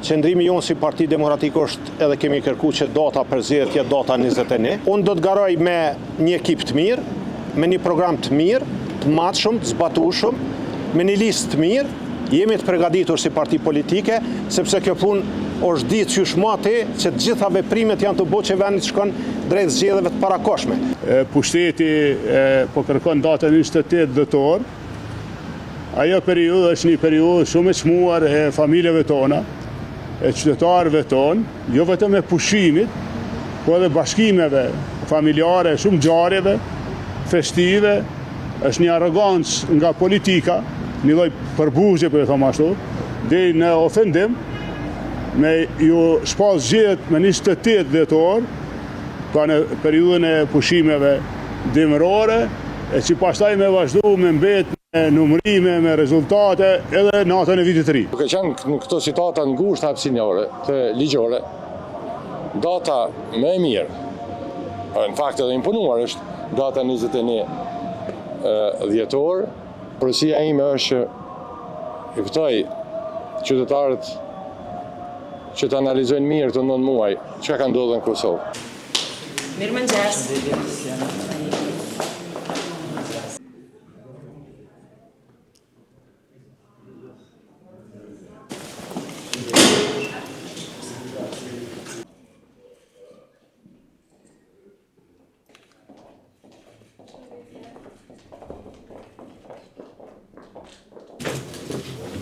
Qëndrimi jonë si Parti Demokratik është edhe kemi kërku që data për zgjedhjet jetë data 21. Unë do të garoj me një ekip të mirë, me një program të mirë, të matshëm, të zbatueshëm, me një listë të mirë. Jemi të përgatitur si parti politike, sepse kjo punë është ditë që shmati që të gjitha veprimet janë të bëjë që vendit shkon drejt zgjedhjeve të parakohshme. Pushteti po kërkon datën 28 dhjetor. Ajo periudhë është një periudhë shumë e çmuar e familjeve tona, e qytetarëve tonë, jo vetëm e pushimit, po edhe bashkimeve familjare, shumë ngjarjeve festive. Është një arrogancë nga politika, një lloj përbuzje, po e them ashtu, deri në ofendim, me ju shpas zgjedhjet me 28 dhjetor, pra në periudhën e pushimeve dimërore, e që pastaj me vazhdu me mbet me numërime, me rezultate edhe natën e vitit të ri. Duke qenë në këto situata ngushtë hapësinore të ligjore, data më e mirë, në fakt edhe imponuar është data 21 dhjetor. Përësia ime është i ftoj qytetarët që të analizojnë mirë të 9 muaj çka ka ndodhur në Kosovë. Mirëmëngjes.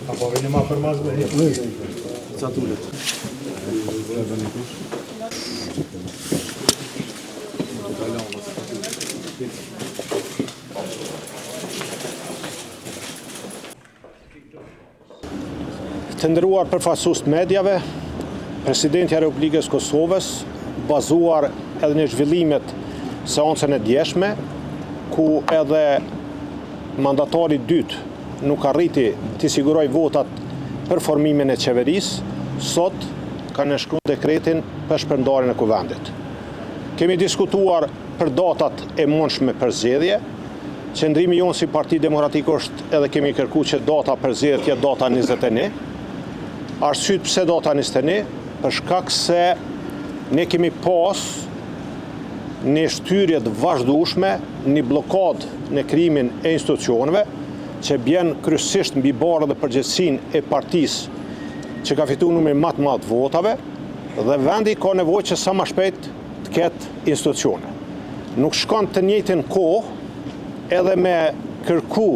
Apo vini ma për mas me ca tullet. Të nderuar përfaqësues të medjave, Presidenti i Republikës Kosovës, bazuar edhe në zhvillimet seancën e djeshme, ku edhe mandatari i dytë nuk arriti të siguroj votat për formimin e qeverisë, sot ka nënshkruar dekretin për shpërndarjen e kuvendit. Kemi diskutuar për datat e mundshme për zgjedhje. Qëndrimi jonë si Parti Demokratik është edhe kemi kërku që data për zgjedhjet jetë data 21. Arsyet pse data 21? Për shkak se ne kemi pas një shtyrje të vazhdueshme, një blokadë në krijimin e institucioneve, që bjen kryesisht mbi barë dhe përgjegjësinë e partisë që ka fituar numrin më të madh të votave, dhe vendi ka nevojë që sa më shpejt të ketë institucione. Nuk shkon të njëjtën kohë edhe me kërku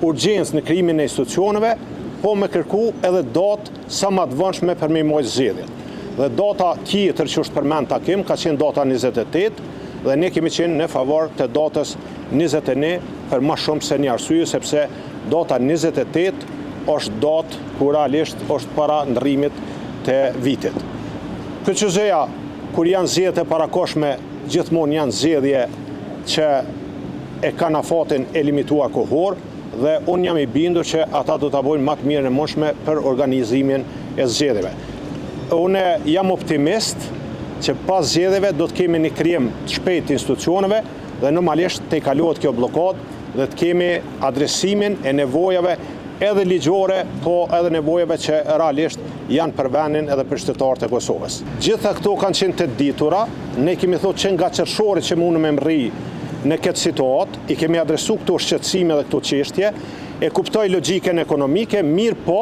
urgjencë në krijimin e institucioneve, po me kërku edhe datë sa më të vonshme për me mojtë zgjedhjet. Dhe data tjetër që është përmend takim ka qenë data 28, dhe ne kemi qenë në favor të datës 21 për më shumë se një arsye, sepse data 28 është datë kur realisht është para ndërrimit të vitit. Këqëzëja, kur janë zgjedhje e parakohshme, gjithmonë janë zgjedhje që e kanë afatin e limituar kohor, dhe unë jam i bindur që ata do ta bëjnë më të mirën e mundshme për organizimin e zgjedhjeve. Unë jam optimist që pas zgjedhjeve do të kemi një krijim të shpejtë të institucioneve dhe normalisht të kalohet kjo blokadë dhe të kemi adresimin e nevojave edhe ligjore, po edhe nevojave që realisht janë për vendin edhe për qytetarët e Kosovës. Gjitha këto kanë qenë të ditura, ne kemi thotë që nga qershori që mundëm me mrri në këtë situatë, i kemi adresu këto shqetësime dhe këto çështje, e kuptoj logjikën ekonomike, mirë po,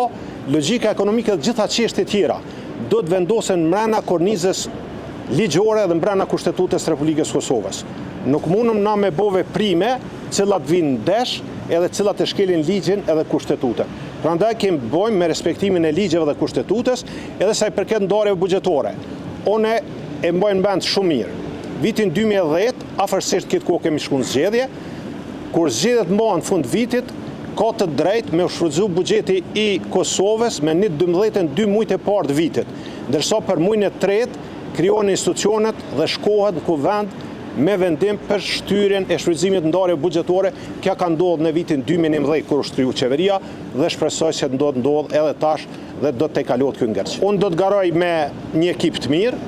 logjika ekonomike dhe gjitha çështjet tjera do të vendosen mbrana kornizës ligjore dhe mbrana Kushtetutës së Republikës Kosovës. Nuk mundëm na me bëve prime cilat vinë ndesh edhe cilat e shkelin ligjin edhe Kushtetutën. Prandaj kemi bëjmë me respektimin e ligjeve dhe Kushtetutës edhe sa i përket ndarjeve buxhetore. One e mbajnë vend shumë mirë. Vitin 2010, afërsisht këtë kohë kemi shkuar në zgjedhje, kur zgjedhjet mbahen fund vitit, ka të drejtë me u shfrytzu buxheti i Kosovës me 12 muajt e parë të vitit, ndërsa për muajin e tretë krijohen institucionet dhe shkohet në kuvend me vendim për shtyrjen e shfrytëzimit të ndarjeve buxhetore. Kjo ka ndodhur në vitin 2011 kur u shtryu qeveria dhe shpresoj se do të ndodhë edhe tash dhe do të kalohet ky ngërç. Unë do të garoj me një ekip të mirë,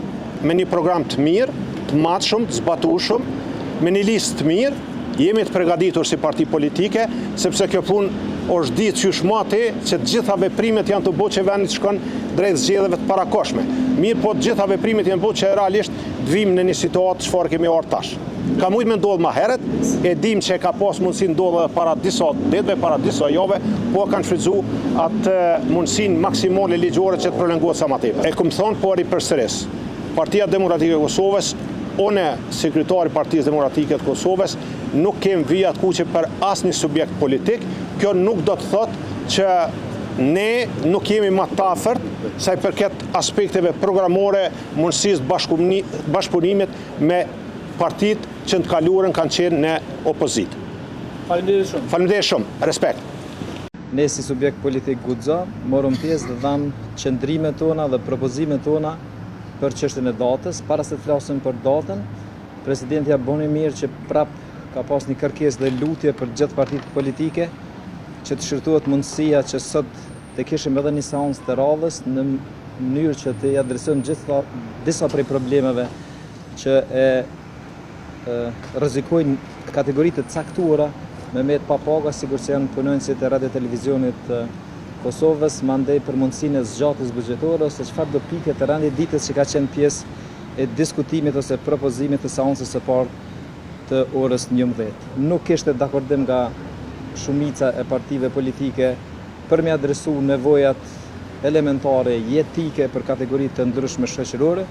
me një program të mirë, të matshëm, të zbatueshëm, me një listë të mirë. Jemi të përgatitur si parti politike, sepse kjo punë është ditë qyshmati që të gjitha veprimet janë të bo që vendit shkon drejt zgjedhjeve të parakoshme. Mirë po të gjitha veprimet janë bo që realisht dhvim në një situatë çfarë kemi ardhur tash. Ka mujtë me ndodhë ma heret, e dim që ka pas mundësi ndodhë para disa ditëve, para disa jave, po kanë shfrytzu atë mundësin maksimale ligjore që të prolongohet sa më tepër. E këmë thonë po përsëris, Partia Demokratike e Kosovës, one sekretari Partisë Demokratike të Kosovës, nuk kem vijat kuqe për asnjë subjekt politik. Kjo nuk do të thotë që ne nuk jemi më të afërt sa i përket aspekteve programore, mundësisë bashkëpunimit me partitë që në të kaluarën kanë qenë në opozitë. Faleminderit shumë. Faleminderit shumë. Respekt. Ne si subjekt politik guxo morëm pjesë dhe dhamë qëndrimet tona dhe propozimet tona për çështjen e datës. Para se të flasim për datën, presidenti ja boni mirë që prap ka pas një kërkesë dhe lutje për gjithë partitë politike që të shërtohet mundësia që sot të kishim edhe një seancë të radhës në mënyrë që të adresojmë disa prej problemeve që rrezikojnë kategoritë të caktuara me met pa paga, sikur që janë punonjësit e radio televizionit të Kosovës, mandej për mundësinë e zgjatjes buxhetore ose çfarë do pike të rëndit ditës që ka qenë pjesë e diskutimit ose propozimit të seancës së parë të orës 11. Nuk kishte dakordim nga shumica e partive politike për me adresu nevojat elementare jetike për kategoritë të ndryshme shoqërore,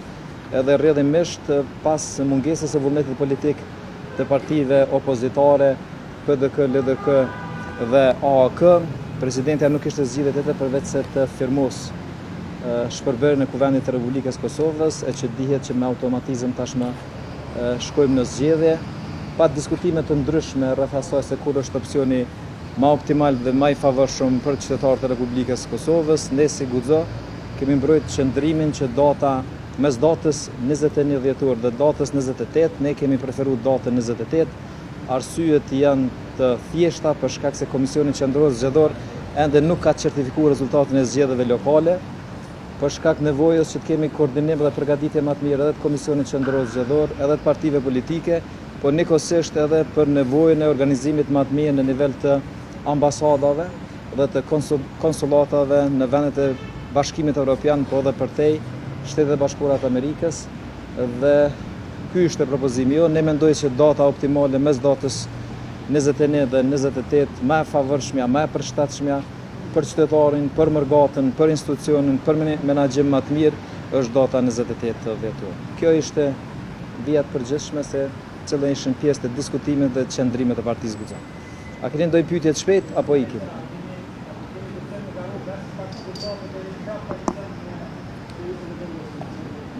edhe rrjedhimisht pas mungesës së vullnetit politik të partive opozitare, PDK, LDK dhe AAK, presidentja nuk ishte zgjidhje tjetër përveç se të firmos shpërbërjen e Kuvendit të Republikës Kosovës, e që dihet që me automatizëm tashmë shkojmë në zgjedhje, pa diskutime të ndryshme rreth asaj se kur është opsioni më optimal dhe më i favorshëm për qytetarët e Republikës Kosovës. Ne si guxo kemi mbrojtur qëndrimin që mes datës 21 dhjetor dhe datës 28, ne kemi preferuar datën 28. Arsyet janë të thjeshta për shkak se Komisioni Qendror Zgjedhor ende nuk ka certifikuar rezultatin e zgjedhjeve lokale, për shkak nevojës që të kemi koordinim dhe përgatitje më të mirë edhe të Komisionit Qendror Zgjedhor, edhe të partive politike, por njëkohësisht edhe për nevojën e organizimit më të mirë në nivel të ambasadave dhe të konsulatave në vendet e Bashkimit Evropian, po edhe përtej Shtetet e Bashkuara të Amerikës, dhe ky ishte propozimi jo. Ne mendoj që data optimale mes datës 21 dhe 28 më e favorshmja, më e përshtatshmja për qytetarin, për mërgatën, për institucionin, për menaxhim më të mirë është data 28 dhjetor. Kjo ishte vija e përgjithshme se cila ishin pjesë të diskutimit dhe qëndrimit të Partisë Guxo. A keni ndonjë pyetje të shpejt apo ikim?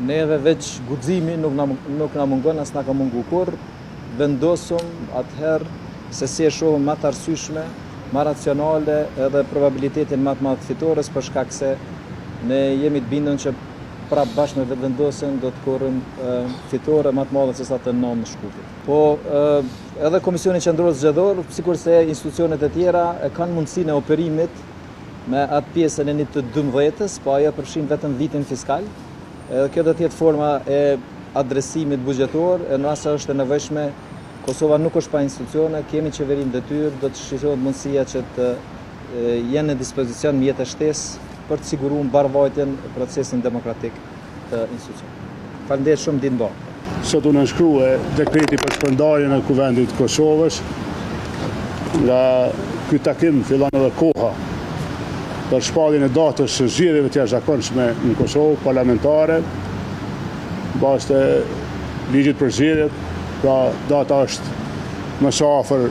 Neve veç guximi nuk na mungon, as na ka mungu kurr. Vendosëm atëherë se si e shohëm më të arsyeshme, më racionale edhe probabilitetin më të madh fitores, për shkak se ne jemi të bindur që prapë bashkë me vetëvendosjen do të korrim fitore më të madhe se sa të 9 shkutit. Po edhe Komisioni Qendror Zgjedhor, sikurse institucionet e tjera, e kanë mundësinë e operimit me atë pjesën e 1/12, po ajo përfshin vetëm vitin fiskal. Edhe kjo do të jetë forma e adresimit buxhetor, e nëse është e nevojshme, Kosova nuk është pa institucione, kemi qeverinë detyrë, do të shqyrtohet mundësia që të jenë në dispozicion mjete shtesë për të siguruar mbarvajtjen e procesin demokratik të institucionit. Faleminderit shumë, ditë mbarë. Sot u nënshkrua dekreti për shpërndarjen e Kuvendit të Kosovës. Nga ky takim fillon edhe koha për shpalljen e datës së zgjedhjeve të jashtëzakonshme në Kosovë parlamentare, bazë të ligjit për zgjedhjet. Pra data është më së afër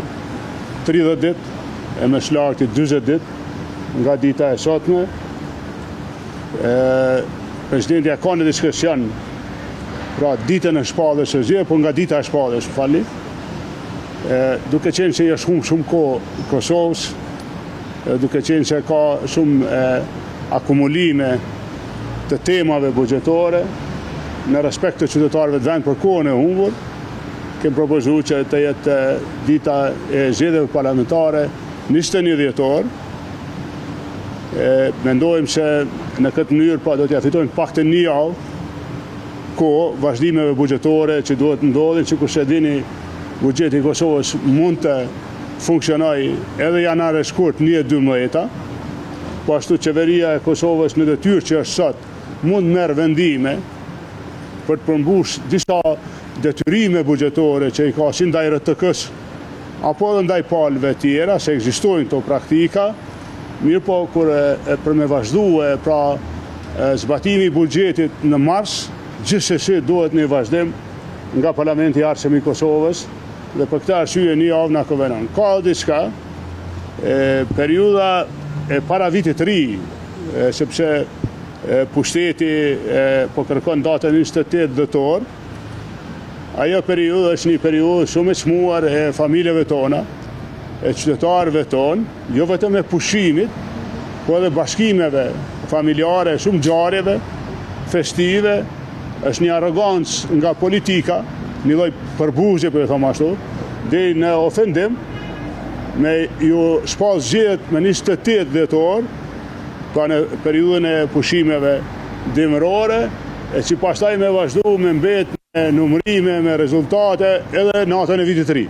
30 ditë e më së larti 40 ditë nga dita e sotme. Presidenti ka në diskrecion pra ditën e shpalljes së zgjedhjeve, por nga dita e shpalljes, falni. Duke qenë se është humbur shumë kohë Kosovës, duke qenë se ka shumë akumulime të temave buxhetore në respekt të qytetarëve të vend për kohën e humbur, kemi propozuar që të jetë dita e zgjedhjeve parlamentare 21 dhjetor. Mendojmë se në këtë mënyrë do t'ja fitojmë paktën një javë kohë vazhdimeve buxhetore që duhet ndodhin, sikur se dini, buxheti i Kosovës mund të funksionoi edhe janar e shkurt 2012, po ashtu qeveria e Kosovës në detyrë që është sot mund merr vendime për të përmbush disa detyrime buxhetore që i ka si ndaj RTK-s apo edhe ndaj palëve tjera, se ekzistojnë këto praktika, mirë po kur për me vazhdue pra zbatimi i buxhetit në mars, gjithsesi duhet një vazhdim nga Parlamenti i Arsiëm i Kosovës dhe për këtë arsye një javë na konvenon. Ka diçka periudha e para vitit të ri, sepse pushteti po kërkon datën 28 dhjetor. Ajo periudhë është një periudhë shumë e çmuar e familjeve tona, e qytetarëve tonë, jo vetëm e pushimit, po edhe bashkimeve familjare, shumë ngjarjeve festive. Është një arrogancë nga politika, një lloj përbuzje për të thënë ashtu, deri në ofendim me ju shpall zgjedhjet me 28 dhjetor, pra në periudhën e pushimeve dimërore, e që pastaj me vazhdu me mbet me numërime, me rezultate edhe natën e vitit të ri.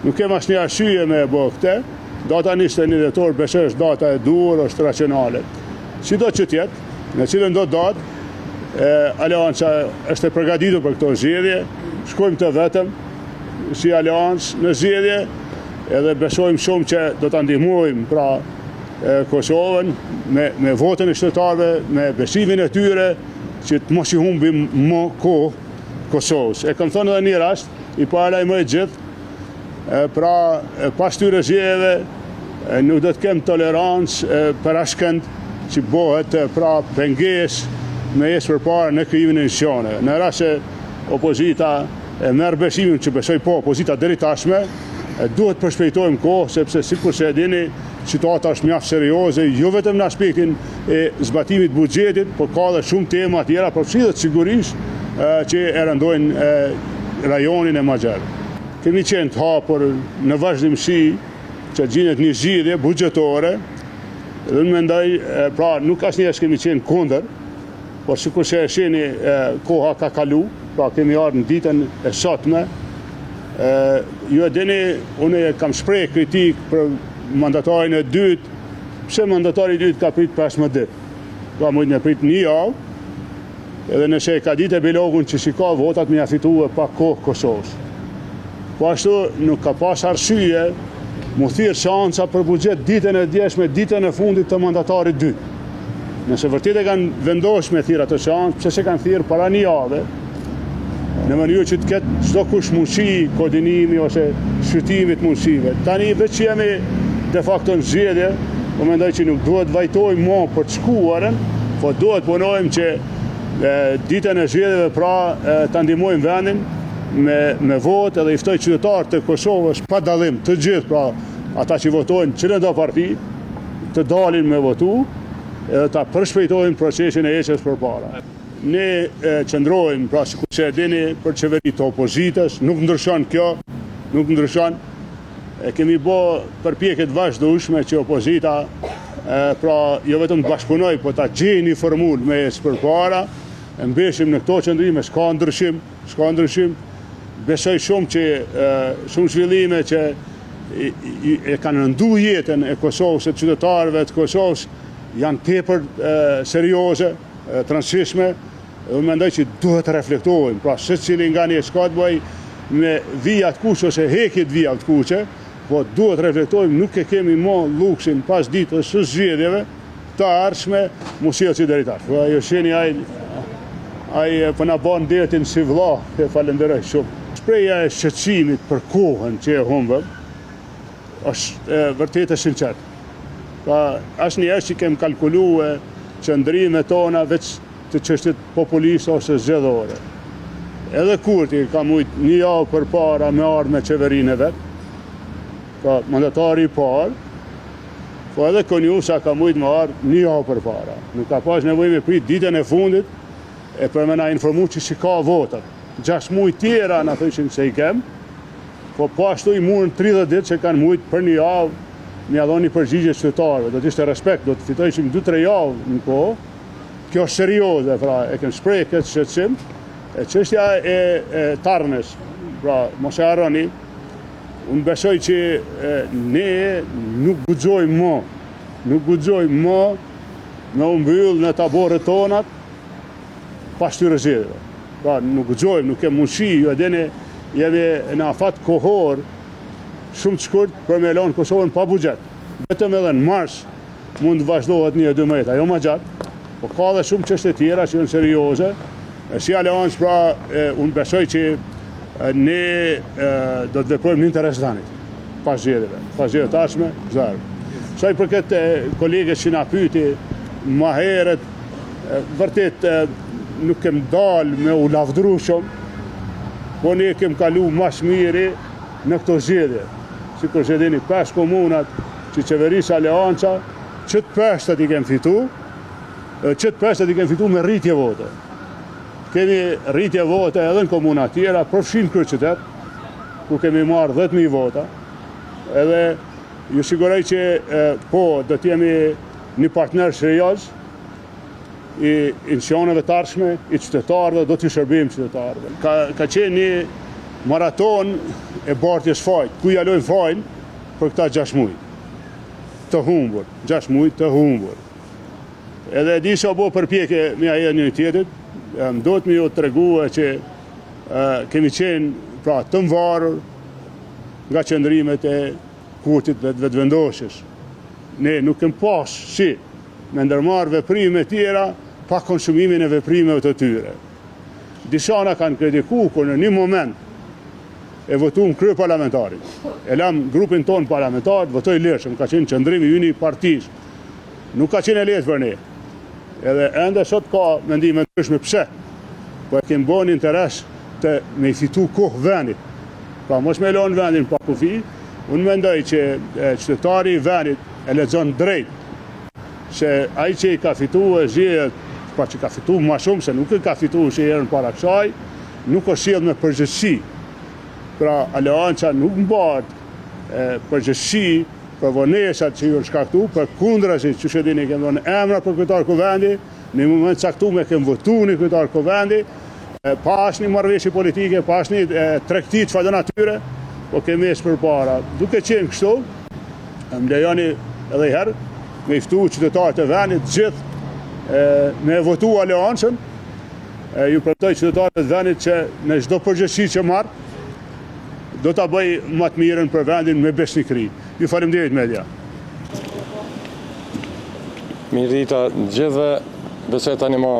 Nuk kem asnjë arsye me bë këtë. Data 21 dhjetor besoj është data e duhur, është racionale. Sido që tjetë, në cilën do datë, Aleanca është e përgatitur për këto zgjedhje, shkojmë të vetëm si Aleancë në zgjedhje, edhe besojmë shumë që do ta ndihmojmë pra Kosovën me votën e qytetarëve, me besimin e tyre që të mos i humbim më kohë Kosovës. E kam thënë edhe një rast, i paralajmëroj gjithë, pra pas këtyre zgjedhjeve nuk do të kem tolerancë për askënd që bëhet pra pengesë me jesë përpara në krijimin e institucione. Në rast se opozita e merr besimin që besoj po opozita deri tashme, duhet përshpejtojmë kohë, sepse sikur se e dini, situata është mjaft serioze, jo vetëm në aspektin e zbatimit buxhetit, por ka edhe shumë tema tjera, përfshirët sigurisht që e rëndojnë rajonin e Maxher. Kemi qenë të hapur në vazhdimsi që gjinet një zgjidhje buxhetore, dhe unë mendoj, pra nuk asnjëherë kemi qenë kundër, por sikur se e shihni koha ka kalu, pra kemi ardhur në ditën e sotme. Ju e dini, unë kam shpreh kritik për mandatarin e dytë, pse mandatari i dytë ka prit 15 ditë. Ka mujtë me prit një javë, edhe nëse ka ditë e bilogun që shika votat me ja fitue pa kohë Kosovës. Po ashtu nuk ka pas arsye mu thirr seanca për buxhet ditën e djeshme, ditën e fundit të mandatarit dytë. Nëse vërtet e kanë vendosur me thirr atë seancë, pse se kanë thirr para një jave, në mënyrë që të ketë çdo kush mundësi koordinimi ose shqyrtimi të mundësive. Tani veç që jemi de facto në zgjedhje, po mendoj që nuk duhet vajtojmë më për të shkuarën, po duhet punojmë që ditën e zgjedhjeve pra ta ndihmojmë vendin me votë, edhe i ftoj qytetarët të Kosovës pa dallim të gjithë, pra ata që votojnë çdo parti, të dalin me votu, edhe ta përshpejtojmë procesin e ecjes përpara. Ne qëndrojmë, pra sikur se e dini, për qeveri të opozitës, nuk ndryshon kjo, nuk ndryshon. Kemi bë përpjekje të vazhdueshme që opozita pra jo vetëm të bashkëpunoj, po ta gjejë një formulë me ecje përpara, mbeshim në këto qëndrime, s'ka ndryshim. Besoj shumë që shumë zhvillime që e kanë rëndu jetën e Kosovës, e qytetarëve të Kosovës, janë tepër serioze, transishme, dhe mendoj që duhet të reflektojmë, pra secili nga ne s'ka të bëj me vija të kuqe ose hekjet vija të kuqe, po duhet të reflektojmë, nuk e kemi më luksin pas ditës së zgjedhjeve të ardhshme mu sjellë si deri tash. Po ajo sheni ai po na bën detin si vëlla, e falenderoj shumë. Shpreha e shqetësimit për kohën që e humbëm është vërtet e sinqert. Pra asnjëherë që kem kalkuluar qëndrimet tona veç të çështjet populiste ose zgjedhore. Edhe Kurti ka mujt një javë përpara me ardhur me qeverinë e vet, pra mandatari i parë, po edhe Konjusa ka mujt me ardhur një javë përpara. Nuk ka pas nevojë me prit ditën e fundit e për me na informu që si ka votat. 6 muaj tjera na thoshin se i kem, po ashtu i murën 30 ditë që kanë mujt për një javë me dhoni përgjigje qytetarëve. Do të ishte respekt, do të fitojshim 2-3 javë në kohë. Kjo është serioze, pra e kem shpreh këtë shqetësim. Çështja e Tarnës, pra mos e harroni, unë besoj që ne nuk guxojmë më me umbyll në taborët tonat pa shtyre zgjedhjeve. Pra, nuk guxojmë, nuk kemë mundësi, ju e dini, jemi në afat kohor shumë të shkurt për me lanë Kosovën pa buxhet. Vetëm edhe në mars mund të vazhdohet 1-12, ajo më gjatë, po ka dhe shumë çështje tjera që janë serioze. Si aleancë, pra, unë besoj që ne do të veprojmë në interes të tanit, pas zgjedhjeve tashme, zero. Sa i përket kolegës që na pyeti më herët, vërtet nuk kem dalë me u lavdru shumë, po ne kem kalu mas miri në këto zgjedhje. Sikur që dini 5 komunat që qeverisë aleanca, qëtë 5 i kem fitu me rritje vote. Kemi rritje vote edhe në komuna tjera, përfshin Kryeqytet, ku kemi marrë 10.000 vota, edhe ju siguroj që po, do t'jemi një partner serioz i institucioneve të ardhshme, i qytetarëve, do t'i shërbim qytetarëve. Ka qenë një maraton e bartjes fajt, ku jalojnë fajn për këta 6 muaj. Të humbur, 6 muaj të humbur. Edhe di sa bo përpjekje me ajo një tjetrit, do të më ju treguar që kemi qenë pra të mvarur nga qëndrimet e kurtit dhe vetëvendosjes. Ne nuk kem pas si me ndërmarrë veprime tjera pa konsumimin e veprimeve të tyre. Disa na kanë kritikuar kur në një moment e votuam krye parlamentarit. E lam grupin ton parlamentar, votoj lirshëm, ka qenë qëndrimi ynë i partisë. Nuk ka qenë lehtë për ne. Edhe ende sot ka mendime të ndryshme pse. Po e kemi bën interes të me i fitu kohë vendit. Pra mos me lënë vendin pa kufi, unë mendoj që qytetari i vendit e lexon drejt se ai që i ka fituar zgjedhjet, pa që ka fituar më shumë se nuk e ka fituar si herën para kësaj, nuk o sjell me përgjegjësi. Pra aleanca nuk mbahet përgjegjësi për vonesat që ju shkaktu, për kundrazi që shedini kemë dhënë emra për kryetar kuvendi, në moment caktuar kemë votuar një kryetar kuvendi, pa asnjë marrëveshje politike, pa asnjë tregti çfarë do natyre, po kemi ecë përpara. Duke qenë kështu, më lejoni edhe herë me ftu qytetarët e vendit gjithë me votu aleancën. Ju premtoj qytetarët e vendit që në çdo përgjegjësi që marr, do ta bëj më të mirën për vendin me besnikëri. Ju faleminderit media. Mirëdita gjithëve, besoj tani më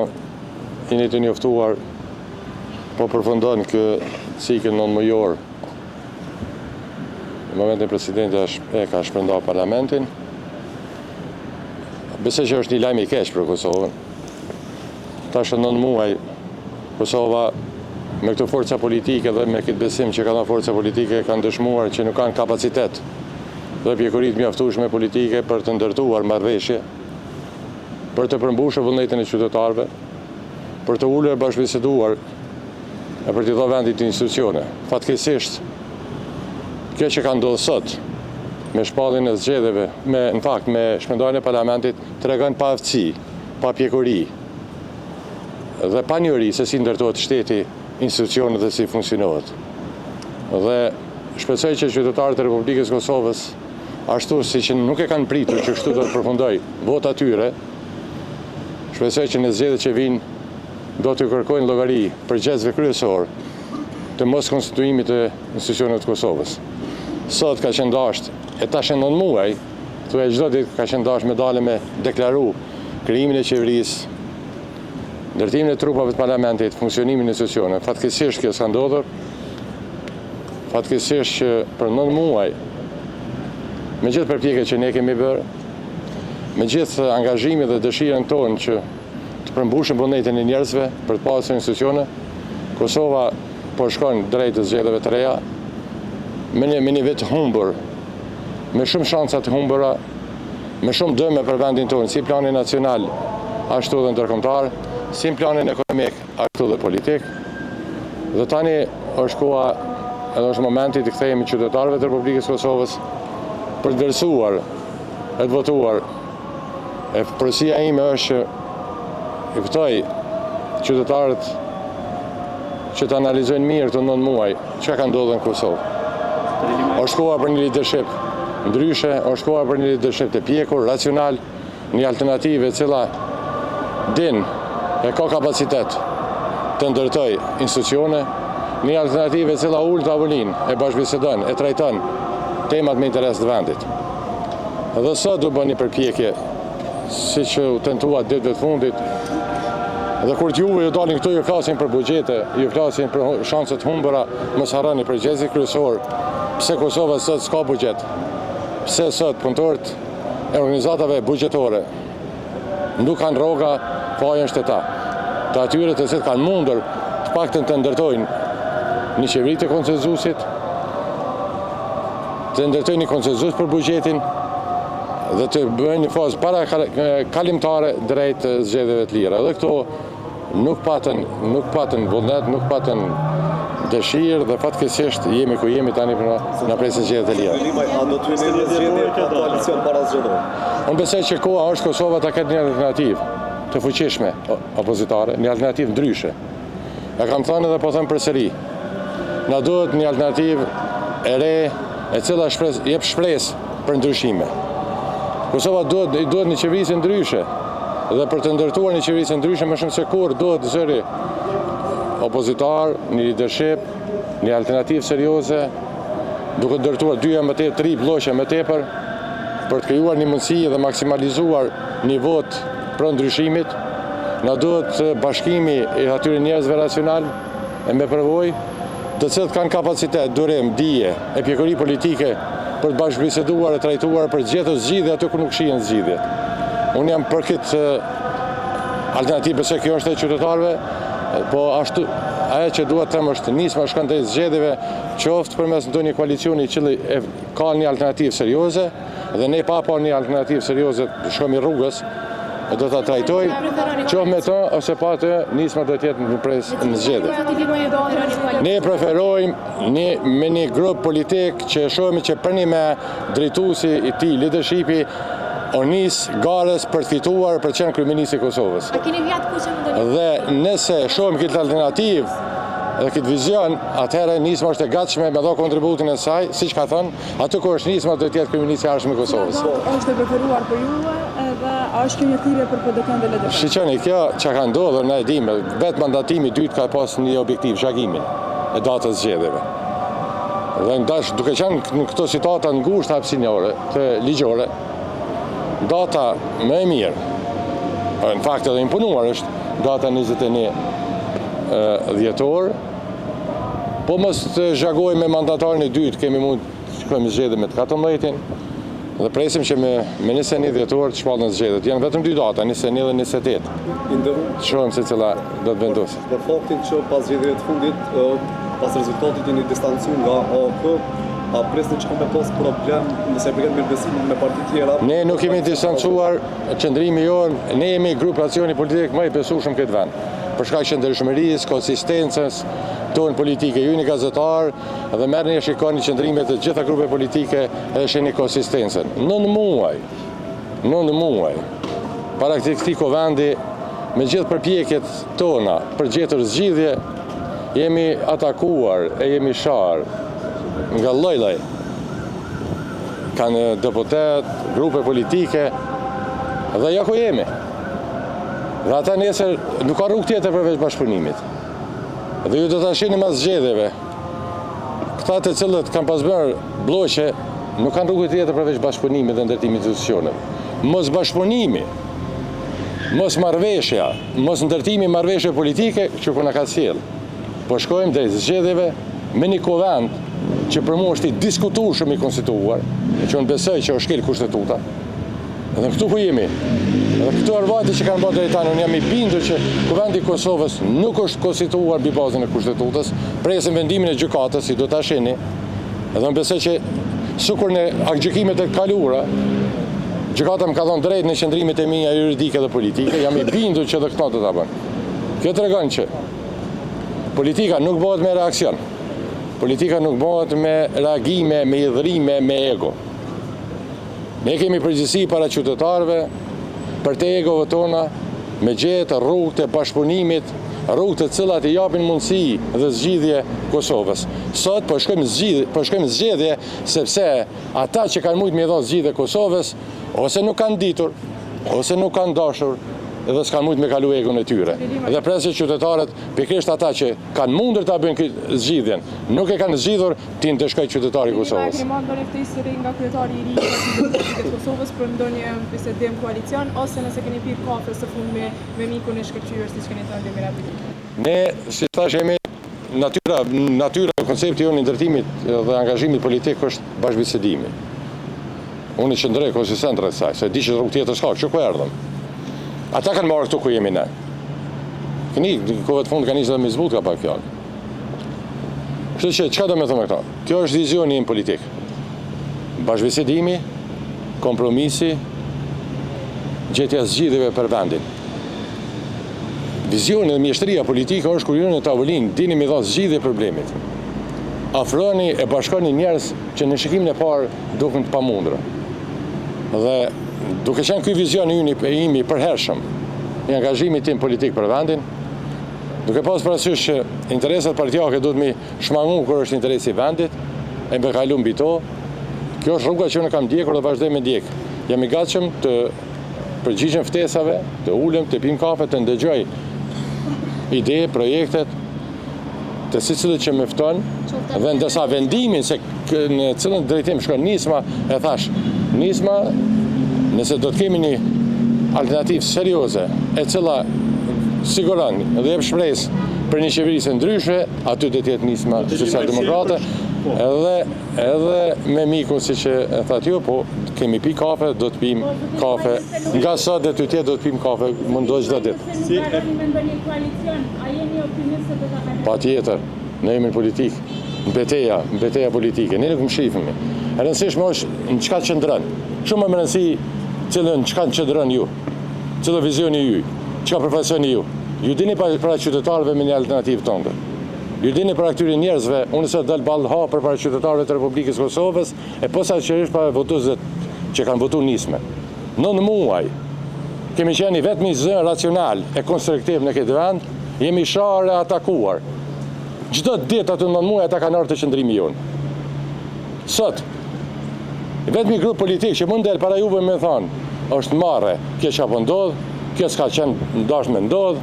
jeni të njoftuar, po përfundon kë cikël 9 muajor. Në momentin presidenti e ka shpërndar parlamentin. Besoj që është një lajm i keq për Kosovën. Tash 9 muaj Kosova me këtë forca politike dhe me këtë besim që kanë forca politike kanë dëshmuar që nuk kanë kapacitet dhe pjekurit mjaftueshme politike për të ndërtuar marrëveshje, për të përmbushur vullnetin e qytetarëve, për të ulur e bashkëbiseduar e për t'i dhënë vendit institucione. Fatkeqësisht, kjo që ka ndodhur sot me shpalljen e zgjedhjeve, me shpërndarjen e parlamentit, tregon pa aftësi, pa pjekuri dhe pa njohuri se si ndërtohet shteti, institucionet dhe si funksionohet. Dhe shpresoj që qytetarët e Republikës Kosovës, ashtu si që nuk e kanë pritur që kështu do të përfundoj vota tyre, shpresoj që në zgjedhjet që vijnë do të kërkojnë llogari për gjëzve kryesor të mos konstituimit të institucioneve të Kosovës. Sot ka qenë dashur, e tash 9 muaj, thuaj çdo ditë ka qenë dashur me dalë me deklaru krijimin e qeverisë, ndërtimin e trupave të parlamentit, funksionimin e institucioneve. Fatkeqësisht kjo s'ka ndodhur. Fatkeqësisht që për 9 muaj, me gjithë përpjekjet që ne kemi bërë, me gjithë angazhimin dhe dëshirën tonë që të përmbushim vullnetin e njerëzve për të pasur institucione, Kosova po shkon drejt zgjedhjeve të reja, me një vit humbur, me shumë shansa të humbura, me shumë dëme për vendin tonë, si plani nacional, ashtu dhe ndërkombëtar, si planin ekonomik, ashtu dhe politik. Dhe tani është koha edhe është momenti të kthehemi qytetarëve të Republikës Kosovës për të vlerësuar e të votuar. E përsia ime është që i ftoj qytetarët që të analizojnë mirë të 9 muaj çka ka ndodhur në Kosovë. Është koha për një leadership ndryshe, është koha për një leadership të pjekur, racional, një alternativë e cila din e ka kapacitet të ndërtoj institucione, një alternativë e cila ullë tavolin, e bashkëbisedon, e trajton temat me interes të vendit. Dhe sot du bën një përpjekje, si që u tentua ditëve të fundit, dhe kur juve ju dalin këtu ju flasin për buxhete, ju flasin për shanset humbura, mos harroni përgjegjësi kryesor, pse Kosova sot s'ka buxhet, pse sot punëtorët e organizatave buxhetore nuk kanë rroga fajën shtetar, të atyre të cilët kanë mundur të paktën të ndërtojnë një qeveri të konsenzusit, të ndërtojnë një konsenzus për buxhetin dhe të bëjnë një fazë para kalimtare drejt zgjedhjeve të lira. Dhe këto nuk patën vullnet, nuk patën dëshirë dhe fatkeqësisht jemi ku jemi tani për na presin zgjedhjet e lira. A do të vjen një zgjedhje koalicion para zgjedhjeve? Unë besoj që koha është Kosova ta ketë një alternativë të fuqishme opozitare, një alternativë ndryshe. E kam thënë edhe po them përsëri. Na duhet një alternativë e re, e cila jep shpresë për ndryshime. Kosova duhet një qeverisje ndryshe dhe për të ndërtuar një qeverisje ndryshe më shumë se kur duhet zëri opozitar, një leadership, një alternativë serioze, duke ndërtuar 3 bloqe më tepër për të krijuar një mundësi dhe maksimalizuar nivot për ndryshimit. Na duhet bashkimi i atyre njerëzve racional e me përvojë, të cilët kanë kapacitet, durim, dije, e pjekuri politike për të bashkëbiseduar e trajtuar për të gjetur zgjidhje aty ku nuk shihen zgjidhjet. Unë jam për këtë alternativë, besoj kjo është e qytetarëve, po ashtu ajo që dua të them është nisma shkon drejt zgjedhjeve, qoftë përmes ndonjë koalicioni i cili ka një alternativë serioze dhe ne pa një alternativë serioze shkomi rrugës, do ta trajtoj, qoftë me të ose pa të, nisma do të jetë në zgjedhje. Ne preferojmë me një grup politik që shohemi që për një me drejtuesi i tij, leadershipi, o nis garës për të fituar për të qenë kryeministri i Kosovës. Dhe nëse shohim këtë alternativë dhe këtë vizion, atëherë nisma është e gatshme me dha kontributin e saj, siç ka thënë, aty ku është nisma do të jetë kryeministri i ardhshëm i Kosovës. Është e preferuar për juve dhe a është kjo një thirrje për PD-n dhe LDP? Shiqeni, kjo që ka ndodhur na e dimë, vetë mandatimi i dytë ka pas një objektiv, zgjagimin e datës zgjedhjeve. Dhe ndash duke qenë në këto situata ngushtë hapësinore të ligjore, data më e mirë, në fakt edhe imponuar është data 21 dhjetor, po mos të zgjagoj me mandatarin e dytë, kemi mund të shkojmë zgjedhje me 14-in, dhe presim që me 21 dhjetor të shpallën zgjedhjet. Janë vetëm 2 data, 21 dhe 28. Të shohim se cila do të vendosë. Për faktin që pas zgjedhjeve të fundit, pas rezultatit jeni distancuar nga AOK, a presni që ka me pas problem nëse përket mirëbesimin me parti tjera? Ne nuk jemi distancuar, qëndrimi jonë, ne jemi grup racioni politik më i besueshëm këtë vend. Për shkak qëndrueshmërisë, konsistencës tonë politike, ju një gazetar dhe merrni e shikoni qëndrimet të gjitha grupe politike edhe shihni konsistencën. 9 muaj para këtij kovendi, me gjithë përpjekjet tona për gjetur zgjidhje, jemi atakuar e jemi sharë nga lloj-lloj. Kanë deputet, grupe politike dhe ja ku jemi. Dhe ata nesër nuk ka rrugë tjetër përveç bashkëpunimit. Dhe ju do ta shihni mas zgjedhjeve. Këta të cilët kanë pas bërë bloqe nuk kanë rrugë tjetër përveç bashkëpunimit dhe ndërtimit të institucioneve. Mos bashkëpunimi, mos marrëveshja, mos ndërtimi marrëveshje politike që po na ka sjell. Po shkojmë drejt zgjedhjeve me një kovend që për mua është i diskutueshëm i konstituar, që unë besoj që është shkel kushtetuta. Dhe këtu ku jemi. Dhe këtu arvati që kanë bërë deri tani, unë jam i bindur që kuvendi i Kosovës nuk është konstituar mbi bazën e kushtetutës, presim vendimin e gjykatës, si do ta shihni. Dhe unë besoj që sikur në gjykimet e kaluara, gjykata më ka dhënë drejt në qëndrimet e mia juridike dhe politike, jam i bindur që edhe këto do ta bëjnë. Kjo tregon që politika nuk bëhet me reaksion. Politika nuk bëhet me reagime, me idhrime, me ego. Ne kemi përgjegjësi para qytetarëve, për të egove tona, me gjetë rrugë të bashkëpunimit, rrugë të cilat i japin mundësi dhe zgjidhje Kosovës. Sot po shkojmë zgjedhje sepse ata që kanë mujtë me dhënë zgjidhje Kosovës ose nuk kanë ditur, ose nuk kanë dashur dhe s'kan mujtë me kalu egon e tyre. Dhe presin qytetarët, pikërisht ata që kanë mundur ta bëjnë këtë zgjidhjen, nuk e kanë zgjidhur, tin të shkojë qytetari i Kosovës. Keni marrë ndonjë ftesë nga kryetari i ri i Kosovës për ndonjë bisedim koalicion ose nëse keni pirë kafe së fundmi me mikun e shkëlqyer siç keni thënë Demir. Ne, si thash, jemi natyra koncepti jonë i ndërtimit dhe angazhimit politik është bashkëbisedimi. Unë i qëndrej konsistent rreth saj, se di që rrugë tjetër s'ka, që ku erdhëm. Ata kanë marrë këtu ku jemi ne. Këni, në kohët fund ka njësë dhe me zbut ka pak fjallë. Kështë që, qëka do me thëmë këta? Kjo është vizioni im politik. Bashkëbisedimi, kompromisi, gjetja zgjidhjeve për vendin. Vizioni dhe mjeshtëria politike është kur në tavolinë, dini me dha zgjidhje problemit. Afroni e bashkoni njerëz që në shikimin e parë duken të pamundra. Dhe duke qenë ky vizion imi përhershëm i angazhimit tim politik për vendin, duke pas parasysh që interesat partijake duhet mi shmangu kur është interesi i vendit, e me kalu mbi to, kjo është rruga që unë kam ndjekur dhe vazhdoj me ndjek. Jam i gatshëm të përgjigjem ftesave, të ulem, të pim kafe, të ndëgjoj ide, projektet, të secilët që më fton, dhe ndërsa vendimin se në cilën drejtim shkon nisma, e thash, nisma, nëse do të kemi një alternativë serioze, e cila siguron dhe jep shpresë për një qeveri së ndryshme, aty do të jetë nisma socialdemokrate, edhe me mikun si që e thatë ju, po kemi pi kafe, do të pim kafe, nga sot dhe të tjetë do të pim kafe, mundohë çdo ditë. Si e ndonjë koalicion, a jeni optimist se do ta bëni? Patjetër, ne jemi në politikë, në betejë politike, ne nuk më shifemi. E rëndësishme është në çka qëndron. Shumë më rëndësi cilën çka qëndron ju, cilë vizioni ju, çka përfaqësoni ju. Ju dini para qytetarëve me një alternativë tonë. Ju dini para këtyre njerëzve, unë sot dal ballë hapër para qytetarëve të Republikës Kosovës, e posaçërisht para votuesve që kanë votuar nisme. 9 muaj kemi qenë vetëm një zë racional e konstruktiv në këtë vend, jemi sharë e atakuar. Çdo ditë atë 9 muaj ata kanë ardhur të qëndrimi jonë. Sot vetëm një grup politik që mund del para juve me thonë, është marrë, kjo çapo ndodh, kjo s'ka qenë ndashme ndodh,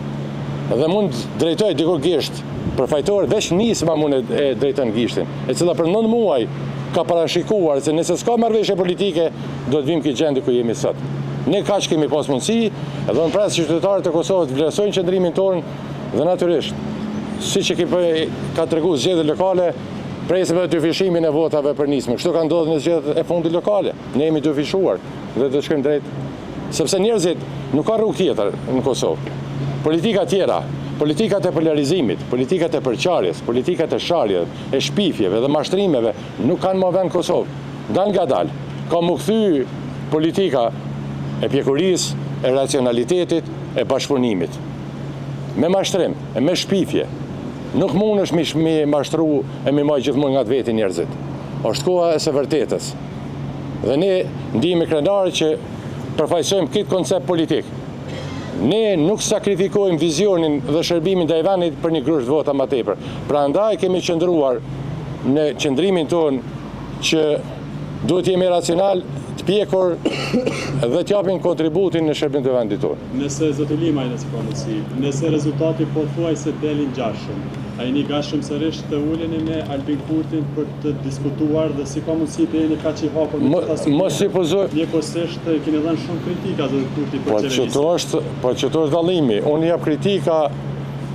dhe mund drejtoj dikur gisht për fajtor, veç nisma mund e drejton gishtin, e cila për 9 muaj ka parashikuar se nëse s'ka marrëveshje politike, do të vim këtë gjendje ku jemi sot. Ne kaq kemi pas mundësi, edhe në pres që qytetarët e Kosovës të vlerësojnë qëndrimin tonë, dhe natyrisht, siç e ka treguar zgjedhjet lokale, presim edhe dyfishimin e votave për nismë. Kështu ka ndodhur në zgjedhjet e fundit lokale. Ne jemi dyfishuar dhe do të shkojmë drejt, sepse njerëzit nuk ka rrugë tjetër në Kosovë. Politika tjera, politikat e polarizimit, politikat e përqarjes, politikat e sharjes, e shpifjeve dhe mashtrimeve nuk kanë më vend në Kosovë. Dal nga dal, ka më kthy politika e pjekurisë, e racionalitetit, e bashkëpunimit. Me mashtrim, e me shpifje. Nuk mund është mi mashtru e mi maj gjithmonë nga të veti njerëzit. Është koha e së vërtetës. Dhe ne ndihemi krenarë që përfaqësojmë këtë koncept politik. Ne nuk sakrifikojmë vizionin dhe shërbimin ndaj vendit për një grusht vota më tepër. Prandaj kemi qëndruar në qëndrimin tonë që duhet jemi racional, të pjekur dhe t'japin kontributin në shërbim të vendit tonë. Nëse zoti Limaj nëse ka mundësi, nëse rezultati po thuaj se delin gjashëm, a jeni gatshëm sërish të uleni me Albin Kurtin për të diskutuar dhe si ka mundësi të jeni kaq i hapur me këtë mos supozoj. Njëkohësisht keni dhënë shumë kritika zoti Kurti për qeverisjen. Po çto është dallimi. Unë jap kritika,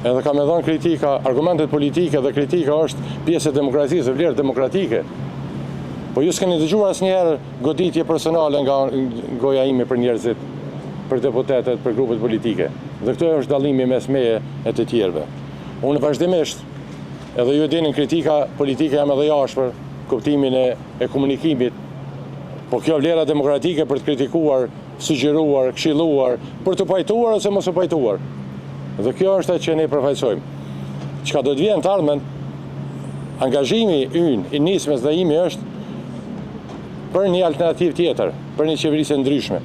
edhe kam dhënë kritika, argumentet politike dhe kritika është pjesë e demokracisë, vlerë demokratike. Po ju s'keni dëgjuar asnjëherë goditje personale nga goja ime për njerëzit, për deputetët, për grupet politike. Dhe këto është dallimi mes meje e të tjerëve. Unë vazhdimisht, edhe ju dinin kritika politike jam edhe jashpër, kuptimin e komunikimit, po kjo vlera demokratike për të kritikuar, sugjeruar, këshilluar, për të pajtuar ose mos u pajtuar. Dhe kjo është atë që ne përfaqësojmë. Çka do të vjen të ardhmen, angazhimi ynë i nismes dhe imi është për një alternativë tjetër, për një qeverisje ndryshme.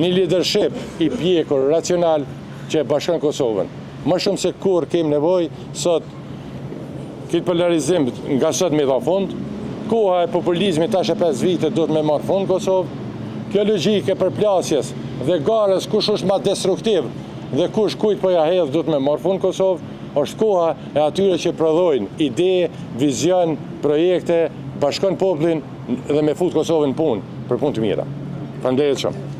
Një leadership i pjekur, racional, që e bashkon Kosovën. Më shumë se kur kemi nevojë sot këtë polarizim nga sot me dha fund, koha e populizmit tash e 5 vite do të me marrë fund Kosovë. Kjo logjike për plasjes dhe garës kush është më destruktiv dhe kush kujt po ja hedh do të me marrë fund Kosovë, është koha e atyre që prodhojnë ide, vizion, projekte, bashkon popullin dhe me fut Kosovën punë për punë të mira. Faleminderit shumë.